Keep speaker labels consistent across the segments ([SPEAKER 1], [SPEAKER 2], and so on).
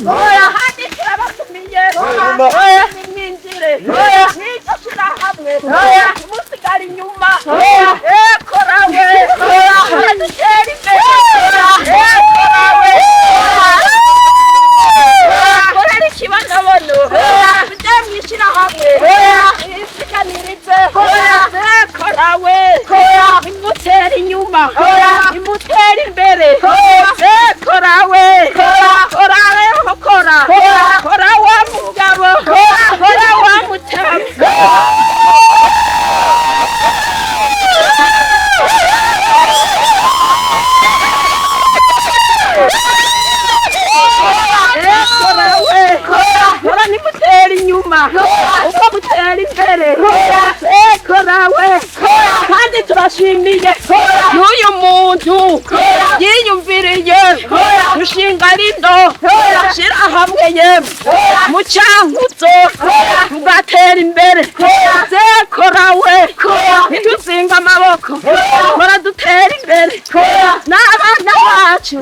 [SPEAKER 1] handi turabatumiye nimwinjire n'icyo turahamwe musigara inyuma korawe dutera imbere korawe korera ikibonobono tujye mwishyira hamwe isiganirize korawe imutera inyuma imutera imbere korawe korawe kora wa mugabo kora wa mutamu kora nimutera inyuma uko mutera imbere korawe kandi turashimiye n'uyu muntu yiyumviriye gushinga rino shira hamwe yemwe mu cyankuzo tugatera imbere korawe ntituzinga amaboko kora dutera imbere n'abana bacu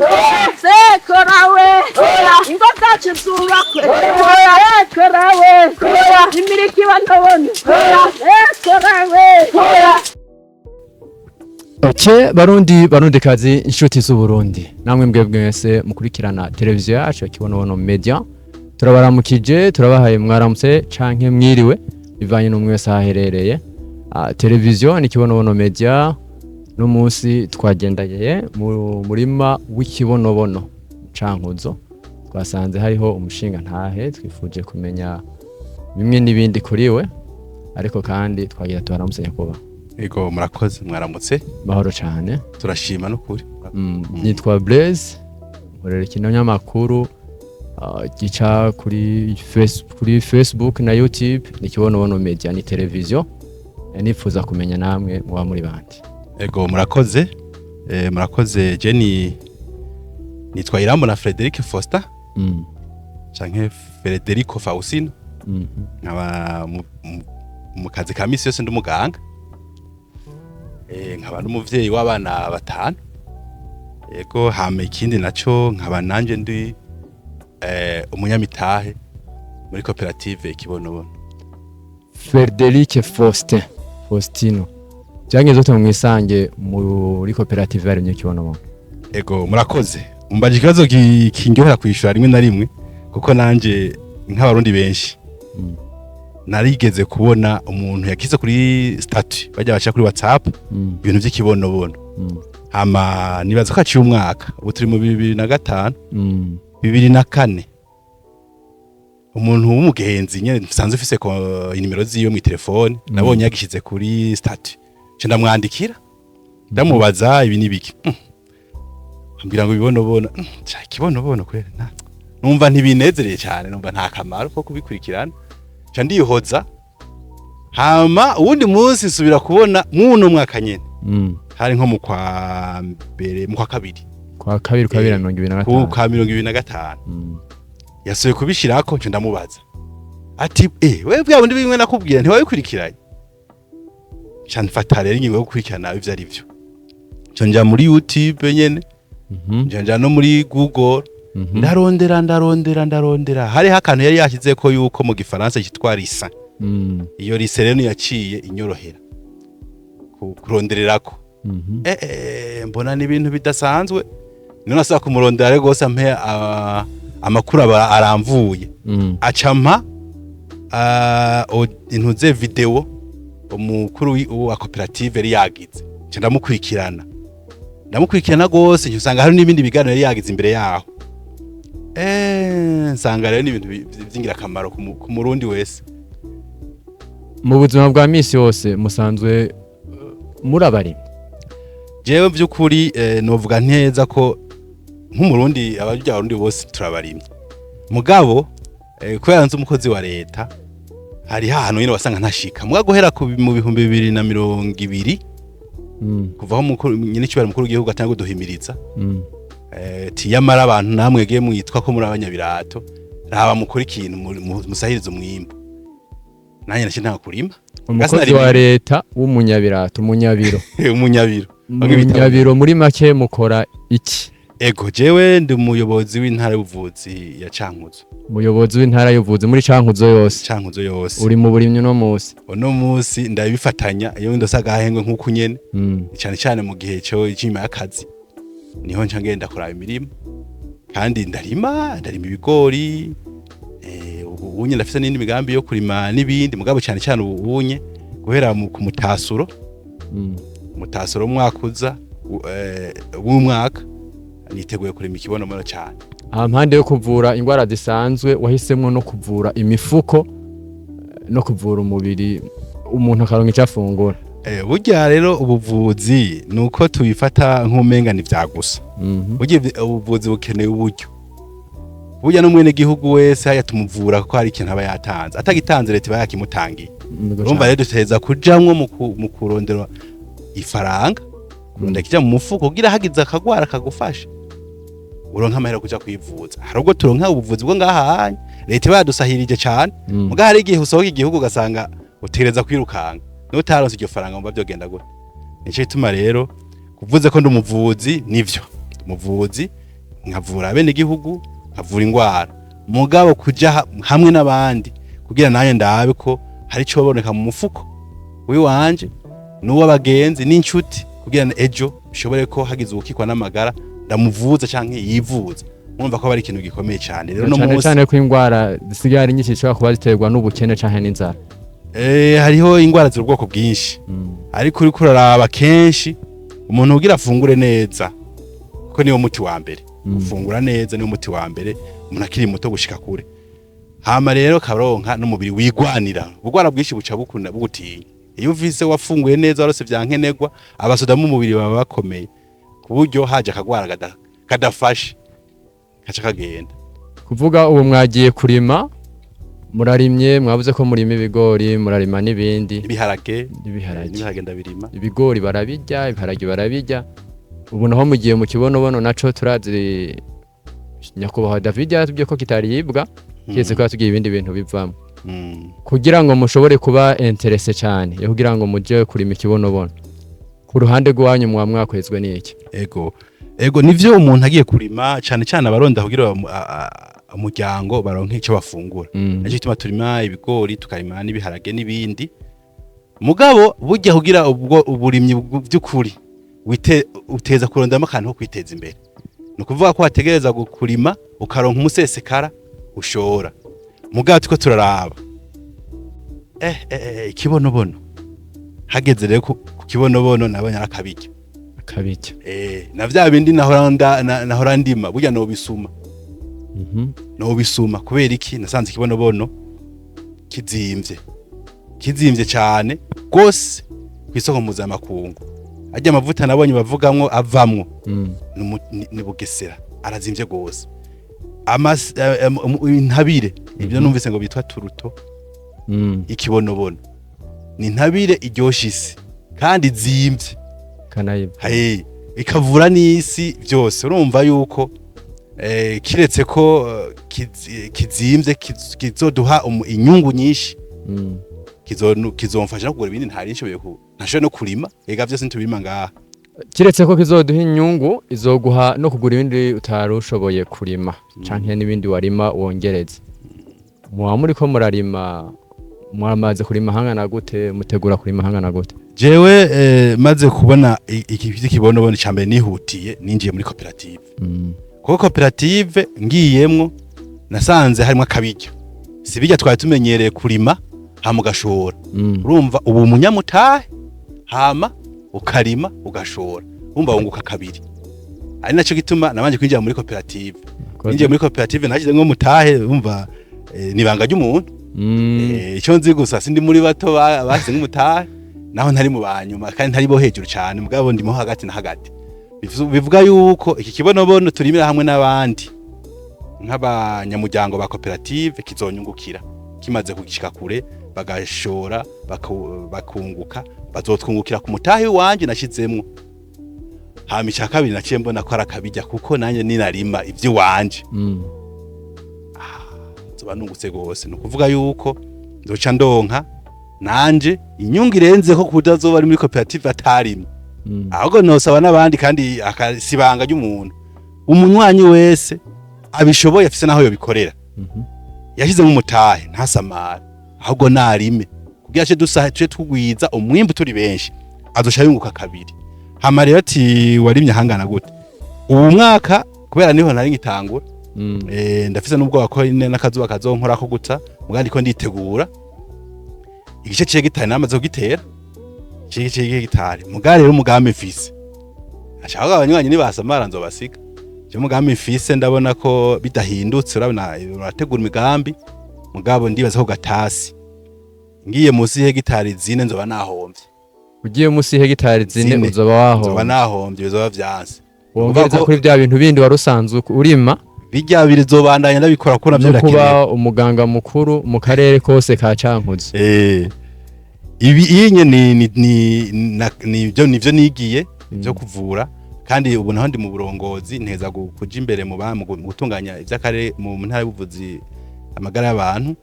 [SPEAKER 1] korawe ingo zacu zubakwe korawe imiriki banobone korawe.
[SPEAKER 2] Okay, barundi kazi inshuti z'Uburundi namwe mbwebwe mwese mukurikirana televiziyo yacu Kibonobono Media turabaramukije turabahaye mwaramutse canke mwiriwe bivanye n'umwe wese aherereye televiziyo ni Kibonobono Media no munsi twagendanye mu murima w'ikibonobono cankuzo twasanze hariho umushinga ntahe twifuje kumenya bimwe n'ibindi kuriwe ariko kandi twagira tubaramutse nyakuba.
[SPEAKER 3] Ego murakoze mwaramutse
[SPEAKER 2] mahoro cyane
[SPEAKER 3] turashima n'ukuri.
[SPEAKER 2] Nitwa Blaise nkorera ikinyamakuru gica kuri Facebook na YouTube ni Kibonobono Media ni televiziyo nifuza kumenya namwe muba muri bandi.
[SPEAKER 3] Ego murakoze Jenny nitwa Irambona Frederic Foster canke Federico Faustino nkaba mu kazi ka misi yose ndumuganga nkaba n'umuvyeyi w'abana batanu. Ego hame ikindi naco nkaba nanje ndi umunyamitahe muri koperative Kibonobono.
[SPEAKER 2] Federic Faustino jange zote mwisange muri koperative yarimye Kibonobono.
[SPEAKER 3] Ego murakoze umbaje ikibazo kingohera kwishura rimwe na rimwe kuko nanje nk'abarundi benshi narigeze kubona umuntu yakize kuri statut bajya bacha kuri WhatsApp ibintu by'ikibonobono hama nibaza ko aciye umwaka ubu turi mu 2005 2004 umuntu w'umugenzi nyene nsanze ufise ko inimero ziyo mu telefone nabonye yagishize kuri statut cyo ndamwandikira ndamubaza ibi nibiki ambira ngo bibonobono cha kibonobono kwera numva ntibinezereye cyane numva nta kamaro ko kubikurikirana cha ndihoza hama uwundi munsi nsubira kubona muno mwaka nyene hari nko mu kwa mbere mu kwa kabiri
[SPEAKER 2] kwa 2025
[SPEAKER 3] kwa 2025 yasuye kubishirako cyo ndamubaza ati wewe bwa bundi bimwe nakubwira ntiwabikurikiranye cha nfata rero ingingo yo gukurikirana ivyo ari byo cyo nja muri YouTube nyene njanja no muri Google ndarondera hari hakantu yari yashyize ko yuko mu gifaransa cyitwa risa iyo risa rero yaciye inyorohera kurondererako mbona ni ibintu bidasanzwe none asaba kumurondera rero gose ampe amakuru aramvuye acampa intuze video umukuru wa koperative yari yagize cyo ndamukurikirana gose usanga hari n'ibindi biganiro yari yagize imbere yaho nsanga rero n'ibintu byingira kamaro ku murundi wese
[SPEAKER 2] mu buzima bwa misi yose musanzwe murabari.
[SPEAKER 3] Jewe by'ukuri novuga nteza ko nk'umurundi abajya abarundi bose turabarimye mugabo ko yanze umukozi wa leta hari hano nyine wasanga ntashika muga guhera mu 2020 kuvaho nyine cyubara mukuru w'igihugu atanga duhimiriza tiyamara abantu namwe giye mwitwa ko muri abanyabirato raba mukora ikintu musahiriza umwimbo nanye nashe nta kurima
[SPEAKER 2] umukozi wa leta w'umunyabirato umunyabiro
[SPEAKER 3] umunyabiro
[SPEAKER 2] umunyabiro muri make mukora iki
[SPEAKER 3] ego jewe ndi umuyobozi w'intara y'ubuvuzi ya Cankuzo.
[SPEAKER 2] umuyobozi w'intara y'ubuvuzi muri Cankuzo yose
[SPEAKER 3] Cankuzo yose.
[SPEAKER 2] uri mu burimyi no musi
[SPEAKER 3] Uno musi ndabifatanya iyo ndosaga ahengwe nkuko nyene cyane cyane mu gihe cyo cyima y'akazi niho nca ngenda kuraba imirimo kandi ndarima ibigori ubunye ndafise n'indi migambi yo kurima n'ibindi mugabo cyane cyane ubunye guhera ku mutasuro mutasuro umwakuza w'umwaka niteguye kurima ikibonomoro cyane.
[SPEAKER 2] Mpande yo kuvura ingwara zisanzwe wahisemwo no kuvura imifuko no kuvura umubiri umuntu akaronka icafungura.
[SPEAKER 3] Burya rero ubuvuzi nuko tubifata nk'umenga ni vyagusa. Burya ubuvuzi bukeneye uburyo. Burya no mwene gihugu wese haya tumuvura ko hari ikintu aba yatanze. Atagitanze leta iba yakimutangiye. Urumva rero duteza kujamwo mu kurondera ifaranga. Kurondera kija mu mufuko kugira hagize akagwara kagufasha. Uronka amahera kuja kwivuza. Harubwo turonka ubuvuzi bwo ngahanye. Leta badusahirije cyane. Muga hari igihe usohoka igihugu gasanga utereza kwirukanga. N'utaronse iryo faranga mba byogenda gute. Nico ituma rero kuvuze ko ndi umuvuzi nivyo. Umuvuzi nkavura bene igihugu, nkavura ingwara. Mugabo kuja hamwe n'abandi kugira naye ndabe ko hari cyo baboneka mu mufuko wiwanje n'uwo abagenzi n'inshuti kugira ejo bishobore ko hagize ubukikwa n'amagara ndamuvuza canke yivuza. Mwumva ko bari ikintu gikomeye cyane. Rero no munsi
[SPEAKER 2] cyane ko ingwara zisigara nyinshi cyo kuba ziterwa n'ubukene canke n'inzara.
[SPEAKER 3] Hariho ingwara z'ubwoko bwoko bwinshi. Ariko uri kuraraba kenshi umuntu ugira afungure neza kuko niyo muti wa mbere. Gufungura neza niyo muti wa mbere umuntu akiri muto gushika kure. Hama rero karonka n'umubiri wigwanira. Ubugwara bwinshi buca bukunda bugutinya. Iyo uvise wafunguye neza warose vyankenegwa abasoda mu mubiri baba bakomeye. Kuburyo haje akagwara kadafashe kaca kagenda.
[SPEAKER 2] Kuvuga ubu mwagiye kurima murarimye mwavuze ko murima ibigori murarima n'ibindi
[SPEAKER 3] ibiharage ndabirima.
[SPEAKER 2] Ibigori barabijya ibiharage barabijya. Ubu naho mugiye mu kibonobono naco turazi nyakubahwa David yatubye ko kitaribwa kese ko yatugiye ibindi bintu bivamo. Kugira ngo mushobore kuba interesse cyane yo kugira ngo muje kurima ikibonobono ku ruhande rwanyu mwakwezwe n'iki?
[SPEAKER 3] Ego nivyo umuntu agiye kurima cyane cyane abaronda kugira umuryango baronke icyo bafungura. Naje gituma turima ibigori tukarima n'ibiharage n'ibindi. Mugabo burya kugira ubwo uburimyi by'ukuri uteza kurondamo akantu ko kwiteza imbere. No kuvuga ko wategereza gukurima ukaronka umusesekara ushora. Mugabo tuko turaraba ikibonobono hageze rero ku kibonobono nabonye arakabijya na vya bindi nahora ndima burya no bisuma no bisuma kubera iki nasanze ikibonobono kizimvye cyane gose kwisoko mpuzamakungu. Ajya amavuta nabonye bavugamwo avamwo ni Bugesera arazimvye gose. Intabire ibyo numvise ngo bitwa turuto. Ikibonobono ni intabire iryoshise kandi zimvye
[SPEAKER 2] kanayibwe
[SPEAKER 3] ikavura n'isi byose. Urumva yuko kiretse ko kizimvye kizoduha inyungu nyinshi. Kizomfasha no kugura ibindi ntashobora no kurima ega byose ntubirima ngaha.
[SPEAKER 2] Kiretse ko kizoduha inyungu izoguha no kugura ibindi utarushoboye kurima canke n'ibindi warima wongereza. Muri ko murarima mwamaze kurima hangana gute mutegura kurima hangana gute?
[SPEAKER 3] Jewe maze kubona iki kibonobono cyambere nihutiye ninjiye muri koperative. Kuko koperative ngiyemwo nasanze harimo akabijya. Sibijya twari tumenyereye kurima hamugashora. Urumva ubu munyamutahe hama ukarima ugashora. Umva wunguka kabiri. Ari naco gituma nabanje kwinjira muri koperative. Ninjiye muri koperative nagize ngo mutahe umva nibanga ry'umuntu. Icyo nzi gusa sindi muri bato basize nk'umutahe naho ntari mu banyuma kandi ntari bo hejuru cyane mugabo ndimo hagati na hagati. Bivuga yuko iki kibonobono turimira hamwe n'abandi nk'abanyamuryango ba koperative kizonyungukira kimaze kugishika kure bagashora bakunguka bazotwungukira ku mutahe wanje nashizemwo. Hama icya kabiri naciye mbona ko arakabijya kuko nanye ninarima ivyo wanje zoba nungutse gose. No kuvuga yuko nzoca ndonka nanje inyungu irenze ko kudazoba ari muri koperative atarima. Ahubwo nosaba n'abandi kandi akasibanga ry'umuntu umunywanyi wese abishoboye afise naho yobikorera yashizemo umutahe ntasamara ahubwo narime kugira ace tuje tugwiza umwimbu turi benshi azosha yunguka kabiri. Hama rero ati warimye hangana gute ubu mwaka kubera niho nari ngitangura ndafise n'ubwo ko n'akazuba kazonkora ko guta mugandi ko nditegura igice c'hegitari namaze kugitera c'hegitari mugari rero umugambi mfise ashaka abanywanyi nibasamara nzobasiga cyo mugambi mfise ndabona ko bidahindutse urabona urategura imigambi mugabo ndibaza ko gatasi ngiye musi hegitari zine nzoba nahomvye.
[SPEAKER 2] Ugiye musi hegitari zine uzoba wahomvye. Nzoba
[SPEAKER 3] nahomvye bizoba vyanse.
[SPEAKER 2] Wongeza kuri bya bintu bindi warusanzwe urima
[SPEAKER 3] bijya bizobandanya ndabikora ko navyo
[SPEAKER 2] birakenewe. Kuba umuganga mukuru mu karere kose ka Cankuzo.
[SPEAKER 3] Ibi inye nivyo nigiye byo kuvura kandi ubu naho ndi mu burongozi nteza kuja imbere mu gutunganya ivy'akare mu ntara y'ubuvuzi amagara y'abantu.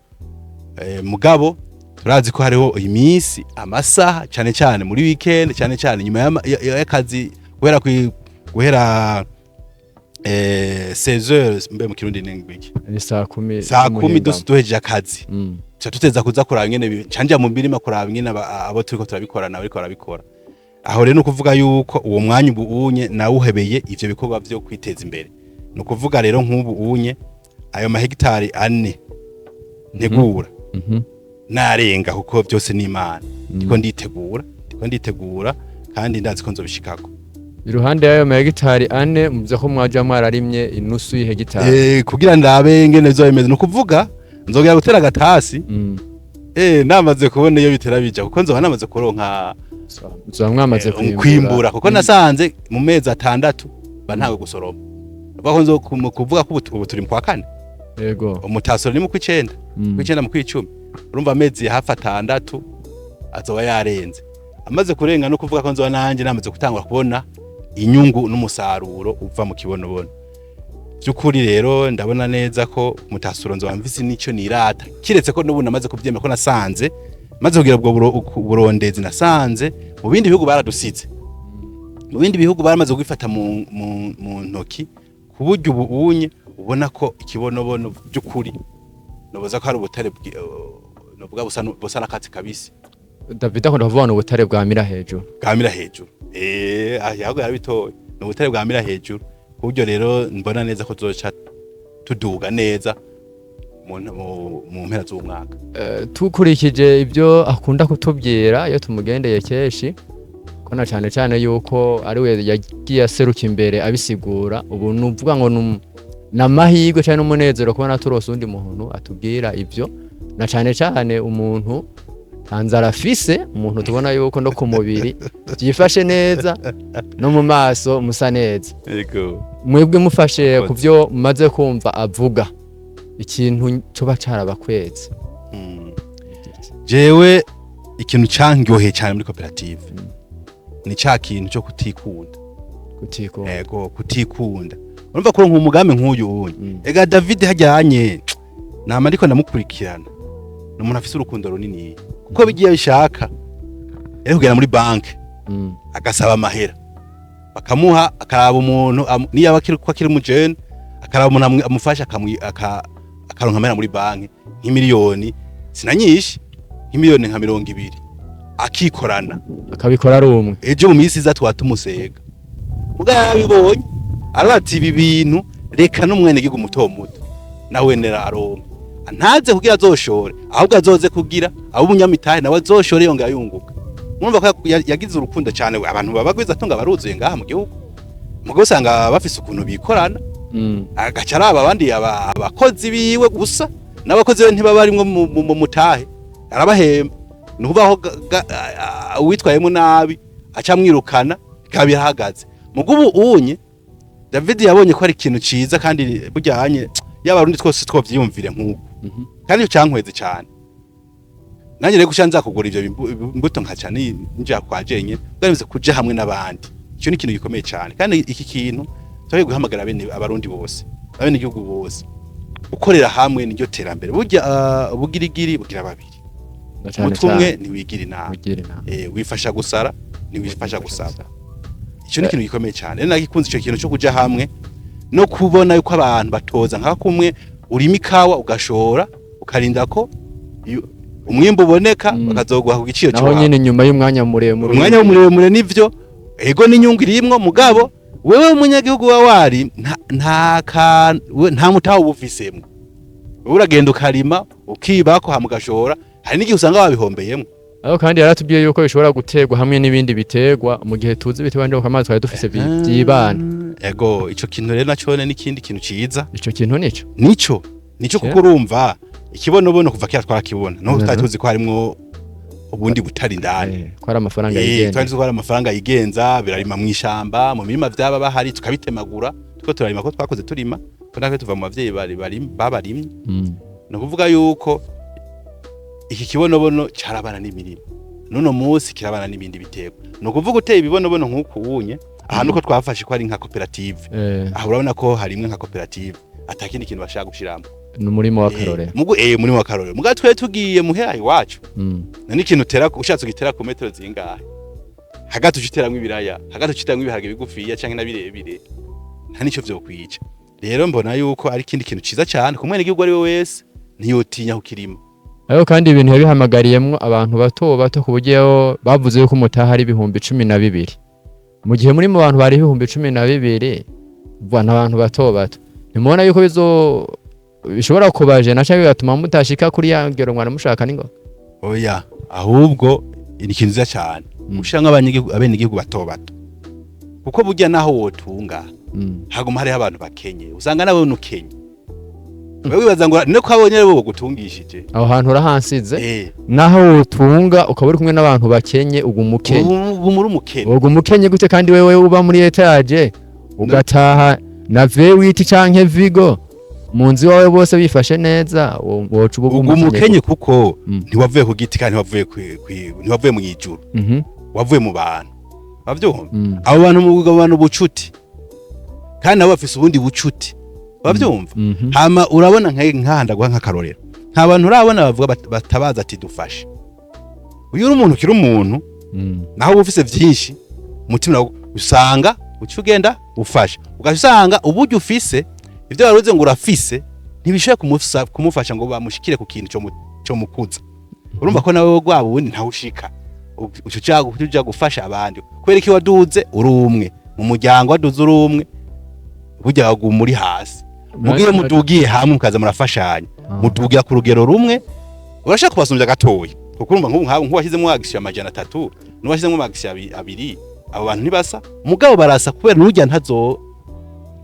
[SPEAKER 3] Mugabo turazi ko hariho iminsi amasaha cyane cyane muri weekend cyane cyane nyuma y'akazi guhera 16h mbe mu kirundi n'ingwiki
[SPEAKER 2] ni saa 10
[SPEAKER 3] duhejeje akazi tuteza kuza kuraba ingene canja mu mbirima kuraba ingene abo turiko turabikorana bariko barabikora. Aho rero nukuvuga yuko uwo mwanya ubunye nawuhebeye ivyo bikorwa byo kwiteza imbere. Nukuvuga rero nk'ubu unye ayo mahegitari 4 ntegura narenga kuko byose ni Imana ndiko nditegura kandi ndazi ko nzobishikako.
[SPEAKER 2] Iruhande yayo mahegitari 4 muvyo ko mwaje mwararimye inusu y'ihegitari
[SPEAKER 3] kugira ndabe ngene bizomeze. Nukuvuga nzogera gutera gatasi namaze kubona iyo bitera bija kuko nzoba namaze kuronka
[SPEAKER 2] mwamaze
[SPEAKER 3] kwimbura kuko nasanze mu mezi 6 bantawe gusoroma bako nzo kuvuga ko ubu turi mu kwa 4
[SPEAKER 2] yego
[SPEAKER 3] umutasoro ni mu kw'icenda mu kw'icumi urumva amezi hafi 6 azoba yarenze amaze kurenga no kuvuga ko nzoba nanje namaze gutangura kubona inyungu n'umusaruro uva mu kibonobono. Byukuri rero ndabona neza ko umutasoro nzoba mvise nico nirata kiretse ko n'ubu namaze kuvyema ko nasanze maze kugira ubwo burondezi nasanze mu bindi bihugu baradusize mu bindi bihugu baramaze kwifata mu ntoki ku buryo ubunye ubona ko ikibonobono by'ukuri noboza ko hari ubutare novuga busa nakatsi kabisi.
[SPEAKER 2] David akunda kuvuga ubutare bwamira hejuru
[SPEAKER 3] ahubwo yarabitoye n'ubutare bwamira hejuru ku buryo rero mbona neza ko tuzoca tuduga neza mu mpera z'umwaka.
[SPEAKER 2] Tukurikije ibyo akunda kutubwira iyo tumugendeye keshi ko na cyane yuko ari we yagiye aseruka imbere abisigura ubu nuvuga ngo namahirwe cyane n'umunezero kubona turose undi muntu atubwira ibyo na cyane umuntu tanzara fise umuntu tubona yuko no ku mubiri byifashe neza no mu maso musa neza.
[SPEAKER 3] Yego
[SPEAKER 2] mwebwe mufashe kuvyo mumaze kumva avuga ikintu coba carabakwetse.
[SPEAKER 3] Jewe ikintu cangyoheye cyane muri koperative ni ca kintu cyo kutikunda. Yego kutikunda urumva ko nk'umugambi nk'uyu unye ega David hajyanye nama ariko ndamukurikirana n'umuntu afise urukundo runini kuko bigiye bishaka rero kugera muri banke agasaba amahera bakamuha akaraba umuntu niyo abakiri ko akiri mujene akaraba umuntu amufasha akaronka amahera muri banke nk'imiliyoni sinanyishe nk'imiliyoni nka 200 akikorana
[SPEAKER 2] akabikora ari umwe
[SPEAKER 3] ejo mu minsi iza twatumusega mugabibonye arati ibi bintu reka n'umwene gigu muto nawe nera aronka ntaze kugira azoshore ahubwo azoze kugira abo bunyamitahe nawe azoshore yonga yunguka. Mwumva ko yagize urukundo cyane abantu babagwiza atunga baruzuye ngaha mu gihugu mugo usanga bafise ukuntu bikorana agacara abandi abakozi biwe gusa n'abakozi be ntibaba barimwe mu mutahe arabahemba nubaho uwitwayemo nabi aca mwirukana kabihagaze mugubu unye David yabonye ko ari ikintu ciza kandi bujyanye y'abarundi twose twovyiyumvire nk'uko kandi cyankweze cyane nanjye rero gushanza kugura ivyo imbuto nka cyane nje kwajenye bwarize kuja hamwe n'abandi icyo ni ikintu gikomeye cyane kandi iki kintu twaje guhamagara bene abarundi bose abene igihugu bose ukorera hamwe n'iryo terambere burya ubugirigiri bugira babiri mutumwe ni wigira inama wifasha gusara ni wifasha gusaba icyo ni ikintu gikomeye cyane rero nagikunze icyo kintu cyo kuja hamwe no kubona yuko abantu batoza nka kumwe urima ikawa ugashora ukarinda ko umwimbo uboneka bakazoguha ku giciro cyo
[SPEAKER 2] naho nyine nyuma y'umwanya muremure
[SPEAKER 3] umwanya muremure nivyo ego n'inyungu irimwo mugabo wewe umunyagihugu wa wari nta mutaho ubufisemwe uragenda ukarima ukibako hamugashora hari n'igihe usanga wabihombeyemo
[SPEAKER 2] aho kandi yaratubwiye yuko bishobora gutegwa hamwe n'ibindi bitegwa mu gihe tuzi bitebanje ko amazi twari dufise byibana
[SPEAKER 3] ego ico kintu rero nacone n'ikindi kintu ciza
[SPEAKER 2] ico kintu
[SPEAKER 3] nico kuko urumva ikibonobono kuva kera twarakibona no tutari tuzi ko harimwo ubundi butari ndani
[SPEAKER 2] ko ari amafaranga yigenza
[SPEAKER 3] twari tuzi ko ari amafaranga yigenza birarima mu ishamba mu mirima vyaba bahari tukabitemagura tuko turarima ko twakoze turima ko natwe tuva mu bavyeyi babarimye no kuvuga yuko iki kibonobono carabana n'imirima nuno munsi kirabana n'ibindi bitego no kuvuga uteye ibibonobono nk'uko ubunye ahantu ko twafashe ko ari nka koperative aho urabona ko harimwe nka koperative atakindi kintu bashaka gushiramo
[SPEAKER 2] n'umurimo wa karore
[SPEAKER 3] murimo wa karore muga twe tugiye muhera iwacu nani kintu utera ushatse ugitera ku metero zingahe hagati uciteramwe ibiraya hagati uciteramwe ibiharage bigufiya canke nabirebire nta nico vyo kwica rero mbona yuko ari kindi kintu ciza cyane kumwe n'igihugu ari we wese ntiyotinya kukirima
[SPEAKER 2] ayo kandi ibintu yabihamagariyemwo abantu bato ku buryo bavuze yuko umutaha ari 12,000 mu gihe muri mu bantu bari 12,000 bwana abantu bato nimubona yuko bishobora kubaje naca bigatuma mutashika kuri ya ngero mwana mushaka ningo
[SPEAKER 3] oya ahubwo ni kintu cyiza cyane ushanga abenegihugu bato kuko burya naho wotunga haguma hari abantu bakenye usanga nawe nukenye wewe wibaza ngo ne kwabonye bo gutungishije
[SPEAKER 2] aho hantu urahansize naho wotunga ukaba uri kumwe n'abantu bakenye ugumukenye gute kandi wewe uba muri etage ugataha na V8 canke Vigo munzi wawe bose bifashe neza wocu
[SPEAKER 3] ugumukenye kuko ntiwavuye ku giti kandi ntiwavuye mu ijuru wavuye mu bantu bavyumva abo bantu mu bantu bucuti kandi nabo bafise ubundi bucuti bavyumva hama urabona nkahanda gwa nkakarorero nta bantu urabona bavuga batabaza ati dufashe uyu umuntu kiri umuntu naho ufise vyinshi mutima usanga ucugenda ufasha ugasanga uburyo ufise ivyo waruze ngo urafise ntibishoye kumufasha ngo bamushikire ku kintu cyo mukuza urumva ko nawe gwabo ubundi ntawushika ucuja gufasha abandi kwera iki waduze uri umwe mu muryango waduze uri umwe burya waguma muri hasi mugiye mudugiye hamwe mukaza murafashanya mudugira ku rugero rumwe urashaka kubasumbya gatoya kuko urumva nk'ubu washyizemo wagisha 300 n'uwashyizemo wagisha 2 abo bantu ntibasa mugabo barasa kubera n'urya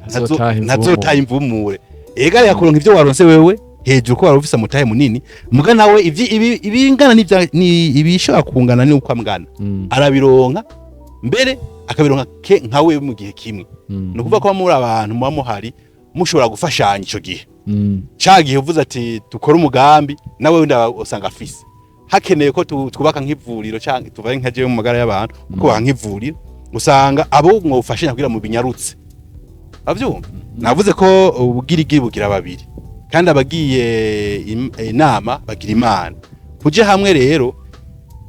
[SPEAKER 3] ntazotaha imvumure ega yakuronka ivyo waronse wewe hejuru ko warufisa mutahe munini muga nawe ibingana ni ibishaka kungana ni uko amgana arabironka mbere akabironka nkawe mu gihe kimwe no kuvuga ko muri abantu muba muhari mushobora gufashanya ico gihe cagiye uvuze ati dukora umugambi nawe wenda usanga afise hakeneye ko twubaka nk'ivuriro canke tuvaye nkaje mu magara y'abantu kuko nk'ivuriro usanga abo mwofashanya kugira mu binyarutse avyumva navuze ko ubugirigiri bugira babiri kandi abagiye inama bagira imana kuje hamwe rero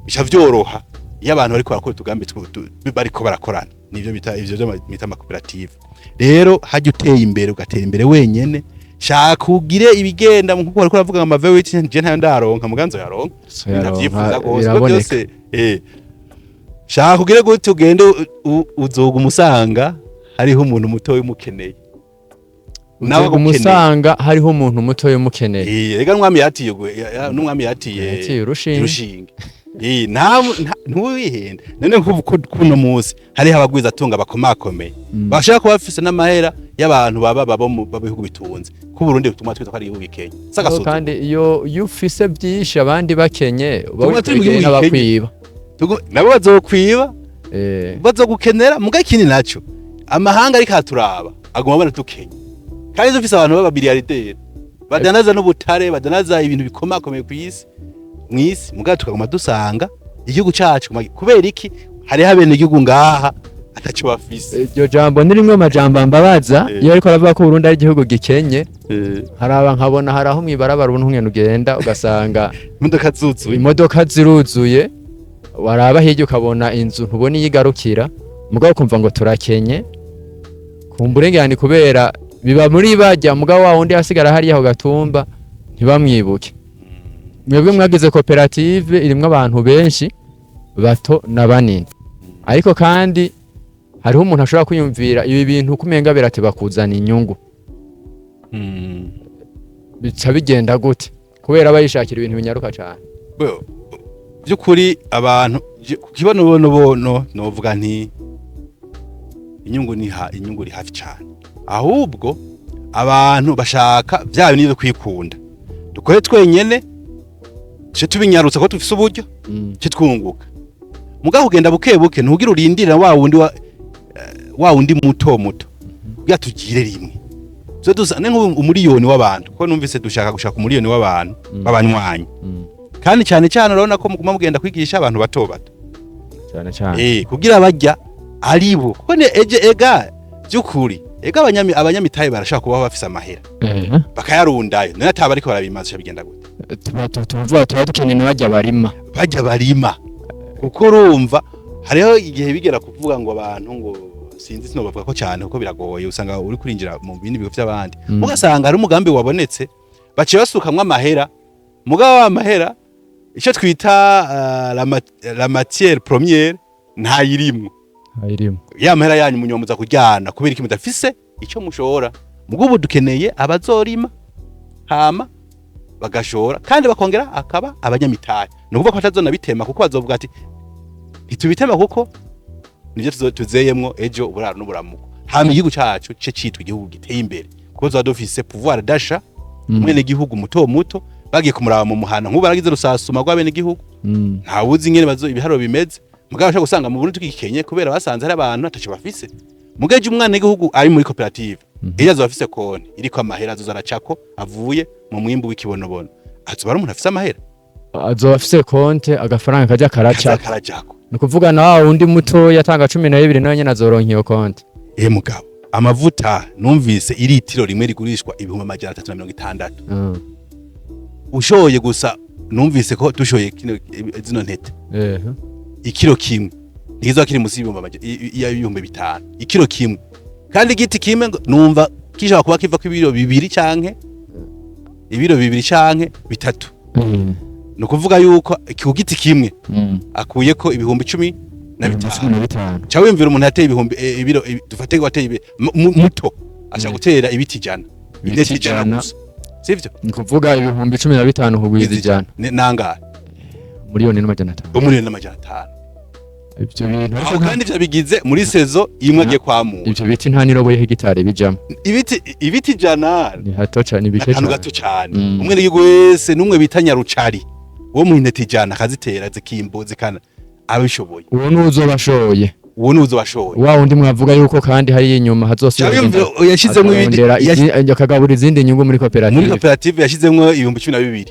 [SPEAKER 3] bisha vyoroha iyo abantu bariko barakora tugambi bariko barakorana nivyo bita ivyo bita amakoperative rero hajye uteye imbere ugatera imbere wenyene shaka ugire ibigenda nkuko bariko baravuga ama V8 je ntayo ndaronka muganzo yaronka ndavyifuza gose byose shaka ugire gute ugende uzoga umusanga hariho umuntu muto y'umukeneye
[SPEAKER 2] nawe umusanga hariho umuntu muto y'umukeneye
[SPEAKER 3] rega n'umwami yatiye n'umwami yatiye rushinge ntuwihende none kuno munsi hariho abagwiza atunga bakomakomeye bashaka kuba bafise n'amahera y'abantu baba mu bihugu bitunze ku Burundi bituma twita ko ari igihugu Kenya
[SPEAKER 2] sagasoto kandi iyo ufise byinshi abandi bakenye ubawitwiye n'abakwiba
[SPEAKER 3] nabo bazokwiba bazogukenera muga ikindi naco amahanga ariko aturaba agomba bana tukenya kandi dufise abantu baba billiardaire badanaza n'ubutare badanaza ibintu bikomakomeye ku isi mwisi muga tukagoma dusanga igihugu cacu kubera iki hari habene igihugu ngaha ataco bafise
[SPEAKER 2] iryo jambo ni rimwe amajambo ambabaza iyo ariko aravuga ko Burundi ari igihugu gikenye haraba nkabona haraho mwibarabara ubuntu ngene ugenda ugasanga imodoka ziruzuye waraba hirya ukabona inzu ntubone yigarukira mugabo kumva ngo turakenye kumburengane kubera biba muri bajya mugabo wa wundi asigara hariya ku gatumba ntibamwibuke. Mwebwe mwagize koperative irimwo abantu benshi bato na banini, ariko kandi hariho umuntu ashobora kwiyumvira ibi bintu kumenga birateba kuzana inyungu. Bica bigenda gute kubera bayishakira ibintu binyaruka cyane.
[SPEAKER 3] Byukuri abantu kibono novuga nti inyungu iri hafi cyane, ahubwo abantu bashaka bya bintu byo kwikunda dukore twenyene cyo tubinyarutsa ko tufise uburyo cyo twunguka. Mugabo ugenda bukebuke ntugira urindira wa wundi muto kugira tugire rimwe. So dusane nk'umuriyoni w'abantu ko numvise dushaka gushaka umuriyoni w'abantu babanywanyi. Kandi cyane cyane urabona ko muguma mugenda kwigisha abantu bato cyane kugira bajya aribo ko ne ega byukuri ega abanyamitaye barashaka kuba bafise amahera bakayarundayo none ataba ariko barabimaze bigenda gute.
[SPEAKER 2] tuvuga dukeneye bajya barima
[SPEAKER 3] kuko urumva hariho igihe bigera kuvuga ngo abantu ngo sinzi sino bavuga ko cyane kuko biragoye usanga uri kurinjira mu bindi bigo by'abandi mugasanga hari umugambi wabonetse baciye basukamwe amahera mugabo amahera icyo twita la matière première ntayirimwe ya mahera yanyu munyomuza kujyana kubera iki mudafise icyo mushora mugubu dukeneye abazorima hama bagashora kandi bakongera akaba abanyamitaye nukuvuga ko atazona bitema kuko bazovuga ati itubitema kuko nivyo tuzeyemwo ejo uburaro n'uburamuko hama igihugu cacu citwa igihugu giteye imbere kuko zo dufise pouvoir d'achat mwene gihugu muto bagiye kumuraba mu muhana nk'ubu baragize rusasuma rw'abene gihugu nta wuzi ingene bazo ibiharo bimeze mugabo ashaka gusanga mu Burundi tukikenye kubera basanze hari abantu ataco bafise mugeje umwana w'igihugu ari muri koperative iyo azofise konti iriko amahera azozaracako avuye mu mwimbu w'ikibonobono azoba ari umuntu afise amahera
[SPEAKER 2] azoba afise konti agafaranga kajya
[SPEAKER 3] karajako
[SPEAKER 2] ni kuvuga na wundi muto yatanga 12 nayo nyene azoronka iyo konti
[SPEAKER 3] mugabo amavuta numvise iritiro rimwe rigurishwa 360. Ushoye gusa numvise ko dushoye zino ntete ikiro kimwe nizo kiri musi y'ibihumbi 5 ikiro kimwe kandi igiti kimwe numva kishaka kuba kiva kw'ibiro 2 canke ibiro 2 canke 3 no kuvuga yuko ku giti kimwe akuye ko ibihumbi 15 cyawe wimvira umuntu yateye ibihumbi ibiro dufate ko wateye muto asha gutera ibiti jana ibiti jana sivyo
[SPEAKER 2] ni kuvuga ibihumbi 15 kugwiza ijana
[SPEAKER 3] nanga
[SPEAKER 2] miliyoni n'amajana 5 ibyo bintu
[SPEAKER 3] ariko kandi byo bigize muri sezo imwe agiye kwamu
[SPEAKER 2] ibyo biti nta niroboye hegitari bijamo
[SPEAKER 3] ibiti jana
[SPEAKER 2] ni hato cyane bike
[SPEAKER 3] cyane gato cyane umwe n'igihugu wese numwe bitanya rucari wo mu intete jana kazitera zikimbo zikana abishoboye
[SPEAKER 2] uwo nuzobashoye
[SPEAKER 3] wa
[SPEAKER 2] wundi mwavuga yuko kandi hari inyuma hazosubira
[SPEAKER 3] yashizemo ibindi
[SPEAKER 2] akagabura izindi nyungu muri
[SPEAKER 3] koperative yashizemo ibihumbi 12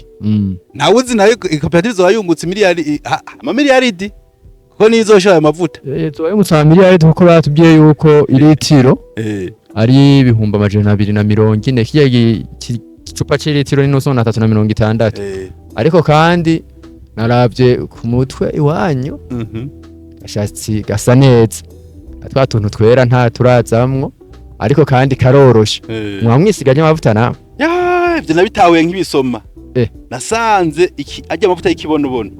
[SPEAKER 3] nta wuzi nayo koperative zo yungutse miliyaridi ko nizoshora amavuta
[SPEAKER 2] zoyungutse miliyaridi kuko batubwiye yuko iritiro ari ibihumbi 240 kiya icupa cy'ilitiro ni 360 ariko kandi naravye ku mutwe iwanyu ashatsi gasa neza atwa tuntu twera nta turazamwo ariko kandi karoroshe mwamwisiganye amavuta na
[SPEAKER 3] ivyo nabitawe nk'ibisoma nasanze ajya amavuta y'ikibonobono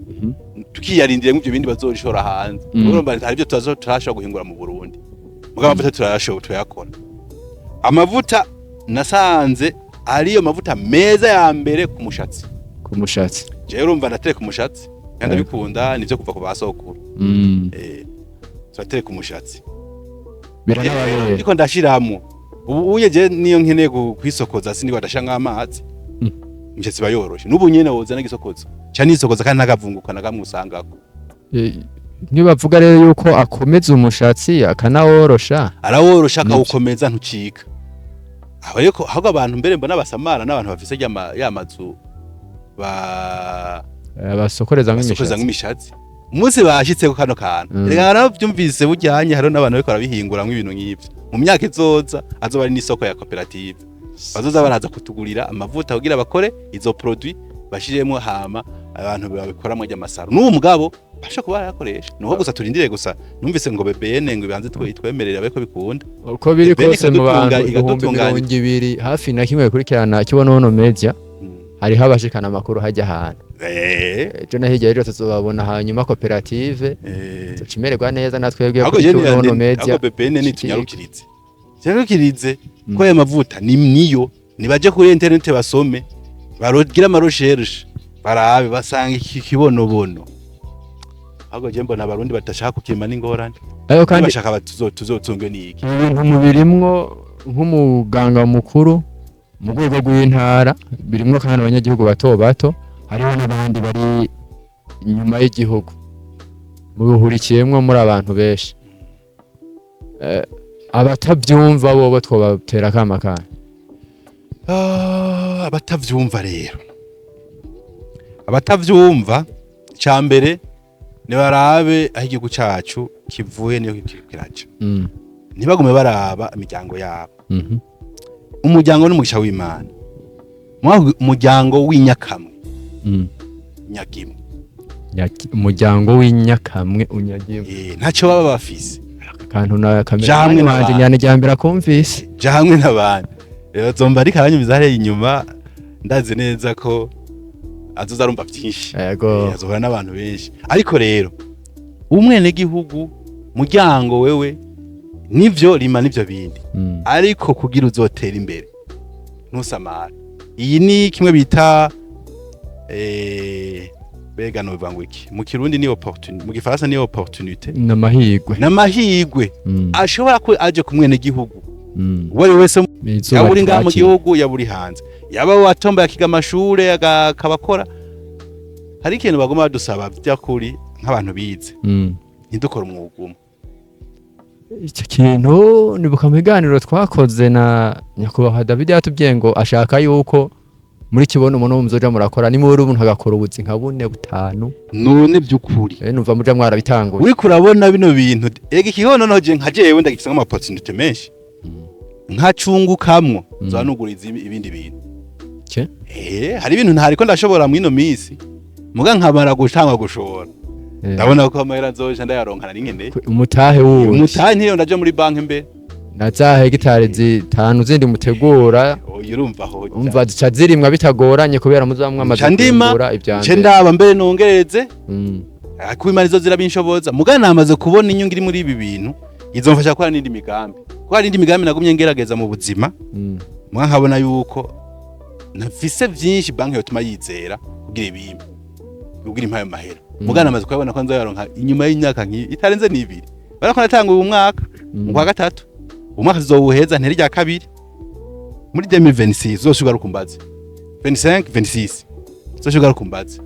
[SPEAKER 3] tukiyarindire nk'ivyo bindi bazorishora hanze urumva hari byo turashobora guhingura mu Burundi mugabo amavuta turashobora tuyakora amavuta nasanze ariyo mavuta meza ya mbere ku mushatsi je urumva nateye ku mushatsi kandi bikunda nivyo kuva ku basokuru turateye ku mushatsi
[SPEAKER 2] biranabaye
[SPEAKER 3] ariko ndashiramo ubu uyeje niyo nkeneye kwisokoza sindi badasha nk'amazi umushatsi bayoroshe n'ubu nyene woza nagisokoza cyane isokoza kandi nagavunguka nagamwisangako
[SPEAKER 2] ntibavuga rero yuko akomeza umushatsi akanaworosha
[SPEAKER 3] araworosha akawukomeza ntucika ahubwo abantu mbere mbona basamara n'abantu bafise yamazu
[SPEAKER 2] basokoreza
[SPEAKER 3] nk'imishatsi umunsi bashitseko kano kantu reka naravyumvise bujyanye hari n'abantu bariko barabihingura ibintu nk'ivyo mu myaka izoza azoba ari n'isoko ya koperative bazoza baraza kutugurira amavuta kugira bakore izo produit bashiremo hama abantu babikoramwe ry'amasaro n'uwo mugabo basha kuba yakoresha nuho gusa turindire gusa numvise ngo BBN ngo bibanze twemerera abeko bikunda
[SPEAKER 2] uko biri
[SPEAKER 3] BBN
[SPEAKER 2] kose mu bantu
[SPEAKER 3] ikadutunganya.
[SPEAKER 2] 200 hafi na kimwe kurikirana kibona wono media hariho abashikana amakuru hajya ahantu ejo na hirya rero tuzobabona hanyuma koperative tucimererwa neza natwebwe
[SPEAKER 3] kuri
[SPEAKER 2] wono media
[SPEAKER 3] ahubwo BBN tunyarukirize ko aya mavuta ni niyo nibaje kuri internet basome barogira ama recherche barabe basanga iki kibonobono ahubwo je mbona abarundi batashaka kukima n'ingorane
[SPEAKER 2] ayo kandi
[SPEAKER 3] bashaka tuzotsungwe n'iki
[SPEAKER 2] mu birimwo nk'umuganga mukuru mu rwego rw'intara birimwo kandi abanyagihugu bato bato hariho n'abandi bari inyuma y'igihugu mubuhurikiyemwo muri abantu benshi abatavyumva bobo twobatera akamakana
[SPEAKER 3] abatavyumva rero abatavyumva cambere ni barabe aho igihugu cacu kivuye niyo kiraca ntibagume baraba imiryango yabo umuryango n'umugisha w'Imana umuryango w'inyakamwe nyagimwe
[SPEAKER 2] umuryango w'inyakamwe unyagimwe
[SPEAKER 3] ntacyo baba bafise
[SPEAKER 2] kantu na kamera wanje nyane ryambira kumvise
[SPEAKER 3] jamwe n'abandi rero zomba ari karanyumiza hariya inyuma ndazi neza ko azoza arumva byinshi
[SPEAKER 2] yego
[SPEAKER 3] azohora n'abantu benshi ariko rero umwene gihugu muryango wewe nivyo rima nivyo bindi ariko kugira uzotera imbere ntusamara iyi ni kimwe bita bega no bivango iki mu kirundi ni opportunité mu gifaransa ni opportunité n'amahigwe ashobora ko aje ku mwene gihugu wari wese yaburi ngaha mu gihugu yaburi hanze yaba watomba yakiga amashure akabakora hari ikintu bagoma badusaba byakuri nk'abantu bize ntidukora umwuga umwe
[SPEAKER 2] icyo kintu nibuka mu biganiro twakoze na nyakubahwa David yatubwiye ngo ashaka yuko muri kibono umuntu muzoja murakora ni muri umuntu agakora ubuzi nka 4-5
[SPEAKER 3] none byukuri
[SPEAKER 2] numva muja mwarabitanguye
[SPEAKER 3] uri kurabona bino bintu ega ikihono noje nka jewe ndagifisa nk'ama opportunity menshi nkacungukamwo zanuguriza ibindi bintu hari ibintu ntariko ndashobora mu ino misi muga nkabara gutanga gushora ndabona ko amahera nzoje ndayaronkana n'inkeneye
[SPEAKER 2] umutahe wuwe
[SPEAKER 3] umutahe ntiyo ndaje muri banki mbe
[SPEAKER 2] naza hegitari 5 zindi mutegura
[SPEAKER 3] urumva ho
[SPEAKER 2] umva zica zirimwa bitagoranye kubera muzamwe amaze
[SPEAKER 3] kugura ivyanje nce ndaba mbere nongereze akubimana izo zirabinshoboza muga namaze kubona inyungu iri muri ibi bintu izomfasha gukora n'indi migambi ko hari indi migambi nagumye ngerageza mu buzima muga nkabona yuko nafise vyinshi banki yotuma yizera kugira ibimbi kugira impaye mahera muga namaze kubona ko nzoyaronka inyuma y'imyaka itarenze n'ibiri barako natanguye umwaka mu kwa gatatu umwaka zowuheza nteri rya kabiri muri 2026 zoshuga rukumbaze 25 26 zoshuga rukumbaze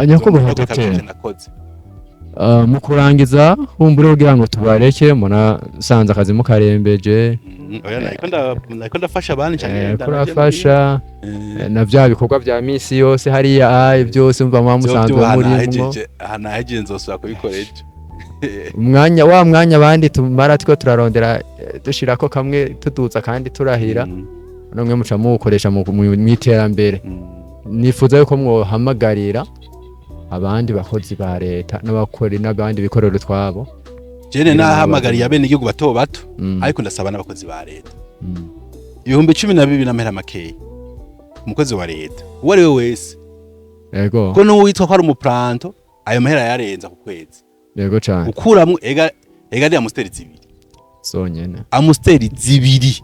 [SPEAKER 2] nyakubahwa Dr. mu kurangiza humbure kugira ngo tubareke muna sanza akazi mukarembeje
[SPEAKER 3] nako ndafasha abandi cyane
[SPEAKER 2] kurafasha na vya bikorwa vya misi yose hariya byose mva musanzwe murimwo
[SPEAKER 3] hanaheje nzosubira kubikoreje
[SPEAKER 2] mwanya abandi tumara tiko turarondera dushirako kamwe tuduza kandi turahira nomwe muca mukoresha mu iterambere nifuza yuko mwohamagarira abandi bakozi ba leta n'abakori n'abandi bikorero twabo
[SPEAKER 3] jene nahamagariye abene igihugu bato bato ariko ndasaba n'abakozi ba leta 12,000 n'amahera makeyi umukozi wa leta uwo ari we wese
[SPEAKER 2] yego
[SPEAKER 3] ko n'uwitwa ko ari umuplanto ayo mahera yarenza ku kwezi
[SPEAKER 2] yego cyane
[SPEAKER 3] ukuramwe ega ndi amusteri 2
[SPEAKER 2] sonyene
[SPEAKER 3] amusteri 2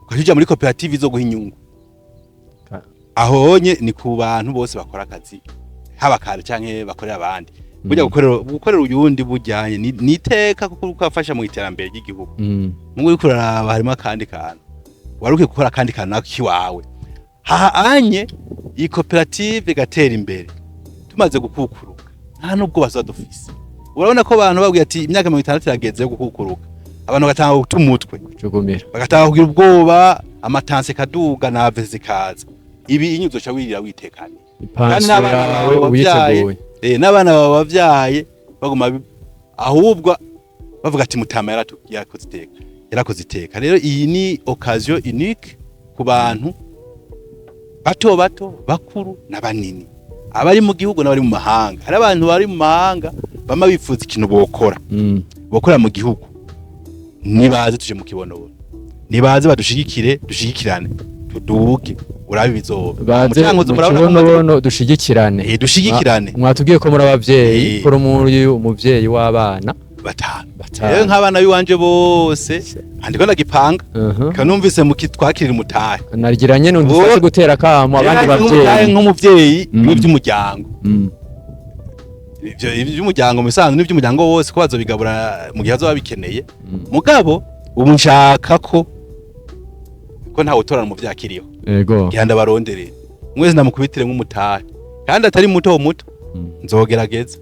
[SPEAKER 3] ukajya muri koperative zo guha inyungu ahonye ni ku bantu bose bakora akazi haba kare canke bakorera abandi burya gukorera uyundi bujyanye niteka kuko ukafasha mu iterambere ry'igihugu mu uri kuraraba harimo akandi kantu waruke gukora akandi kantu kiwawe anye iyi koperative gatera imbere tumaze gukukuruka nta nubwo bazadufise urabona ko abantu babwiye ati imyaka 60 irageze yo gukukuruka abantu gatanga gutumutwe
[SPEAKER 2] cugumira
[SPEAKER 3] bagatanga kugira ubwoba amatanse kaduga na veze kaza ibi inyuzo cha wirira witekanye
[SPEAKER 2] kandi
[SPEAKER 3] n'abana bavyaye baguma ahubwo bavuga ati mutama yarakoze iteka rero iyi ni occasion unique ku bantu bato bakuru n'abanini abari mu gihugu n'abari mu mahanga. Hari abantu bari mu mahanga bama bifuza ikintu bokora bokora mu gihugu, nibaze tuje mu kibonobono, nibaze dushigikirane tuduke urabe bizoba
[SPEAKER 2] baze mu kibonobono dushigikirane
[SPEAKER 3] dushigikirane.
[SPEAKER 2] Mwatubwiye ko muri abavyeyi ko muri umuvyeyi w'abana
[SPEAKER 3] batanu. Rero nk'abana biwanje bose andiko ndagipanga kanumvise mu kitwakirira umutahe
[SPEAKER 2] narigiranye n'undufashe gutera kamo abandi bavyeyi
[SPEAKER 3] nk'umuvyeyi n'ivy'umuryango. Ivyo ivy'umuryango musanzwe n'ivy'umuryango wose ko bazobigabura mu gihe azoba bikeneye. Mugabo ubu nshaka ko ntawe utorana mu vyakiriho.
[SPEAKER 2] Yego.
[SPEAKER 3] Gihanda barondere. Mwese ndamukubitire nk'umutahe. Kandi atari muto nzogerageza.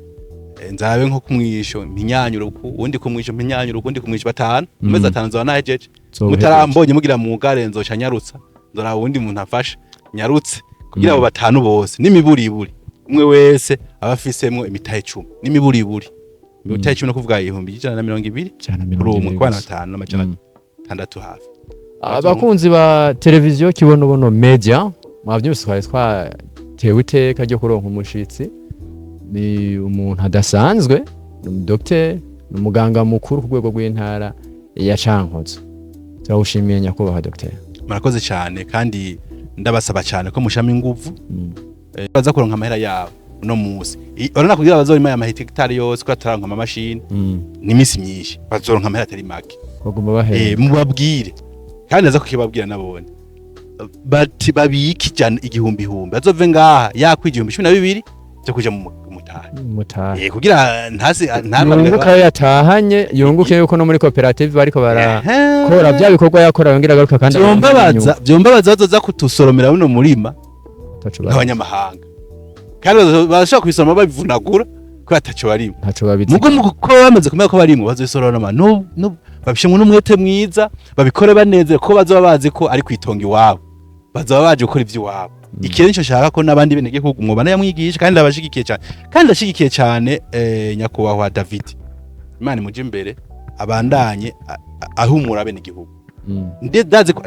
[SPEAKER 3] Nzabe nko kumwisho mpinyanyuro undi kumwisho mpinyanyuro undi kumwisho batanu meze atanu zo nahejeje mutarambonye mugira mu gare nzoca nyarutsa ndora undi muntu afasha nyarutse kugira abo batanu bose n'imiburiburi umwe wese abafisemwe imitahe 10 n'imiburiburi imitahe 10 no kuvuga 120 kuri umwe kwa 5 n'amajana 6 hafi.
[SPEAKER 2] Abakunzi ba televiziyo Kibonobono Media mwavyumvise twatewe iteka ryo kuronka umushitsi ni umuntu adasanzwe, ni umudokiteri, ni umuganga mukuru ku rwego rw'intara ya Cankuzo. Turawushimiye nyakubahwa Dr.
[SPEAKER 3] Murakoze cyane kandi ndabasaba cyane ko mushama inguvu baza kuronka amahera yabo no musi. Urana kugira bazorima ya mahitari yose ko ataranka ama machine ni misi myinshi bazoronka amahera atari make.
[SPEAKER 2] Bagomba bahera
[SPEAKER 3] mubabwire kandi aza kukibabwira nabone bati babiki cyane igihumbi bazove ngaha yakwigihumbi 12 cyo kuja mu mutahe kugira ntasi
[SPEAKER 2] ntabwo yatahanye yunguke yuko no muri koperative bariko barakora bya bikorwa yakora yongera garuka kandi
[SPEAKER 3] byombabaza bazoza kutusoromera buno murima abanyamahanga kandi bashaka kwisoroma babivunagura ko ataco barimo
[SPEAKER 2] ntaco babizi
[SPEAKER 3] mugo ko bamaze kumenya ko barimo bazosoroma no babishimwe n'umwete mwiza babikore baneze ko bazoba bazi ko ari kwitonga iwabo bazoba baje gukora ivy'iwabo. Ikindi nico shaka ko nabandi bene gihugu mwobana yamwigisha kandi abashigikiye cyane kandi ndashigikiye cyane nyakubahwa David Imana muje imbere abandanye ahumura bene gihugu ndazi ko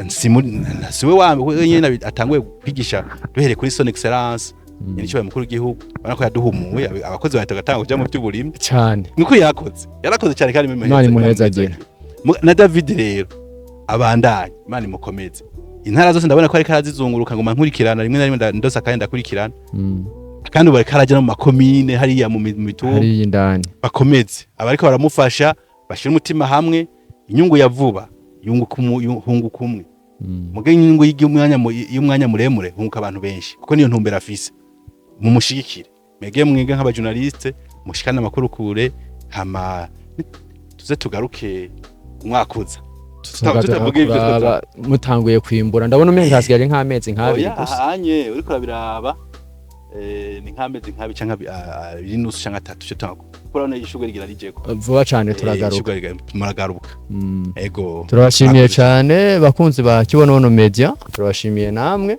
[SPEAKER 3] siwe wenyine atanguye kwigisha duhere kuri son excellence nico mukuru w'igihugu bana ko yaduhumuye abakozi bahita gatanga kuja mu by'uburimwe
[SPEAKER 2] cyane
[SPEAKER 3] niko yarakoze cyane kandi
[SPEAKER 2] Imana imuheza agira
[SPEAKER 3] na David rero abandanye Imana imukomeze. Intara zose ndabona ko ari karazizunguruka ngo mankurikirana rimwe na rimwe ndosa kandi ndakurikirana kandi bari karaje no mu makomine hariya mu mitu
[SPEAKER 2] hari indani
[SPEAKER 3] bakomeze abariko baramufasha bashira umutima hamwe inyungu ya vuba hunguka umwe muge inyungu y'umwanya muremure hunguka abantu benshi kuko niyo ntumbera afise mu mushigikire mege mwige nk'aba journaliste mushikana makuru kure hama tuze tugaruke umwakuza
[SPEAKER 2] mutanguye kwimbura ndabona umenga hasigaye nk'amezi nk'abiri gusa
[SPEAKER 3] anye uriko urabiraba ni nk'amezi nk'abi canka biri nusu canka 3 cyo tanko kurana ishugwe rigira rijeko
[SPEAKER 2] vuba cyane turagaruka
[SPEAKER 3] muragaruka ego
[SPEAKER 2] turabashimiye cyane bakunzi ba Kibonobono Media turabashimiye namwe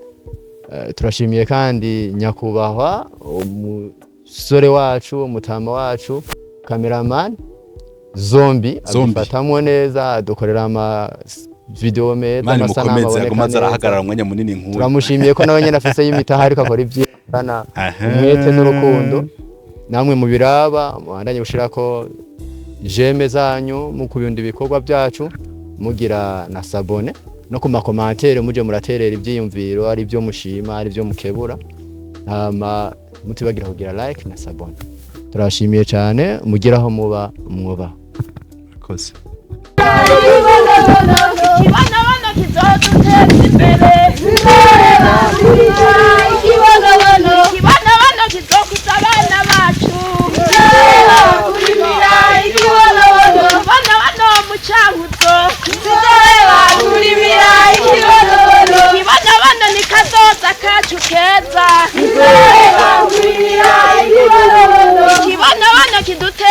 [SPEAKER 2] turashimiye kandi nyakubahwa umusore wacu umutama wacu cameraman Zombi abifatamwe neza dukorera ama video meza
[SPEAKER 3] amasanamu aboneka neza arahagarara umwanya munini nkuru
[SPEAKER 2] turamushimiye ko nawe nyene afise y'imitaha ariko akora ivyana umwete n'urukundo namwe mu biraba muhandanye gushirako jeme zanyu mu kubindi bikorwa byacu mugira na sabone no ku makomantere muje muraterera ivyiyumviro ari byo mushima ari byo mukebura mutibagira kugira like na sabone turashimiye cyane mugiraho muba mwuba
[SPEAKER 3] koze
[SPEAKER 1] Kibonobono kizoduteza imbere Kibonobono kizokuza abana bacu Kibonobono mu Cankuzo Kibonobono ni kazoza kacu keza Kibonobono kiduteza